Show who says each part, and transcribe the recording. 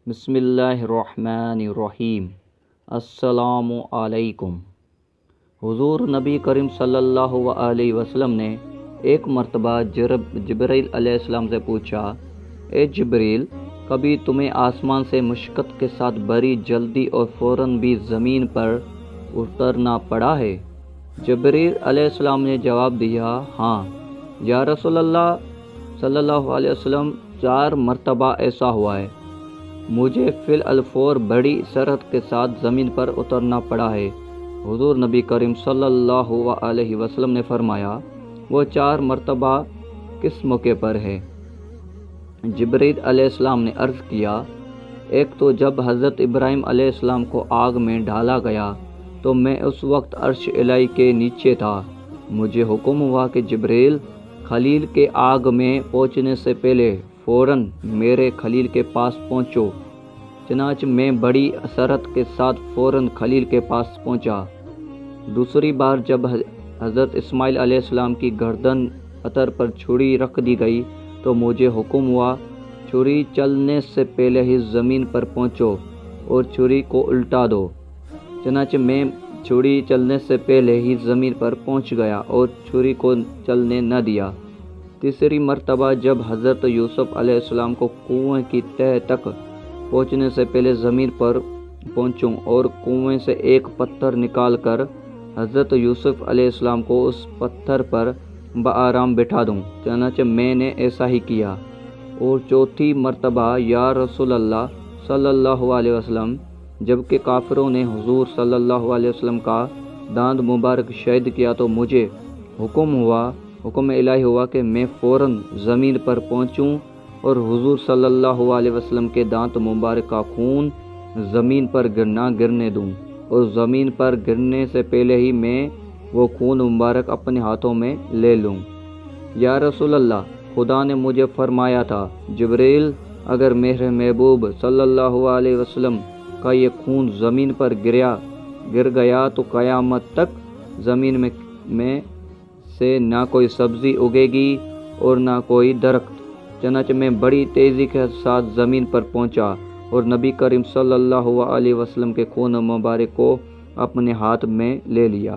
Speaker 1: بسم اللہ الرحمن الرحیم۔ السلام علیکم۔ حضور نبی کریم صلی اللہ علیہ وسلم نے ایک مرتبہ جبرائیل علیہ السلام سے پوچھا، اے جبرائیل، کبھی تمہیں آسمان سے مشقت کے ساتھ بڑی جلدی اور فوراً بھی زمین پر اترنا پڑا ہے؟ جبرائیل علیہ السلام نے جواب دیا، ہاں یا رسول اللہ صلی اللہ علیہ وسلم، 4 مرتبہ ایسا ہوا ہے۔ مجھے فی الفور بڑی سرعت کے ساتھ زمین پر اترنا پڑا ہے۔ حضور نبی کریم صلی اللہ علیہ وسلم نے فرمایا، وہ 4 مرتبہ کس موقع پر ہے؟ جبرائیل علیہ السلام نے عرض کیا، ایک تو جب حضرت ابراہیم علیہ السلام کو آگ میں ڈالا گیا تو میں اس وقت عرش الہی کے نیچے تھا۔ مجھے حکم ہوا کہ جبرائیل، خلیل کے آگ میں پہنچنے سے پہلے فوراً میرے خلیل کے پاس پہنچو۔ چنانچہ میں بڑی سرعت کے ساتھ فوراً خلیل کے پاس پہنچا۔ دوسری بار جب حضرت اسماعیل علیہ السلام کی گردن اتر پر چھری رکھ دی گئی تو مجھے حکم ہوا، چھری چلنے سے پہلے ہی زمین پر پہنچو اور چھری کو الٹا دو۔ چنانچہ میں چھری چلنے سے پہلے ہی زمین پر پہنچ گیا اور چھری کو چلنے نہ دیا۔ تیسری مرتبہ جب حضرت یوسف علیہ السلام کو کنویں کی تہہ تک پہنچنے سے پہلے زمین پر پہنچوں اور کنویں سے ایک پتھر نکال کر حضرت یوسف علیہ السلام کو اس پتھر پر بآرام بٹھا دوں، چنانچہ میں نے ایسا ہی کیا۔ اور چوتھی مرتبہ یا رسول اللہ صلی اللہ علیہ وسلم، جبکہ کافروں نے حضور صلی اللہ علیہ وسلم کا دانت مبارک شہید کیا تو مجھے حکم الہی ہوا کہ میں فوراً زمین پر پہنچوں اور حضور صلی اللہ علیہ وسلم کے دانت مبارک کا خون زمین پر گرنے دوں، اور زمین پر گرنے سے پہلے ہی میں وہ خون مبارک اپنے ہاتھوں میں لے لوں۔ یا رسول اللہ، خدا نے مجھے فرمایا تھا، جبرائیل، اگر میرے محبوب صلی اللہ علیہ وسلم کا یہ خون زمین پر گر گیا تو قیامت تک زمین میں سے نہ کوئی سبزی اگے گی اور نہ کوئی درخت۔ چنانچہ میں بڑی تیزی کے ساتھ زمین پر پہنچا اور نبی کریم صلی اللہ علیہ وسلم کے خون مبارک کو اپنے ہاتھ میں لے لیا۔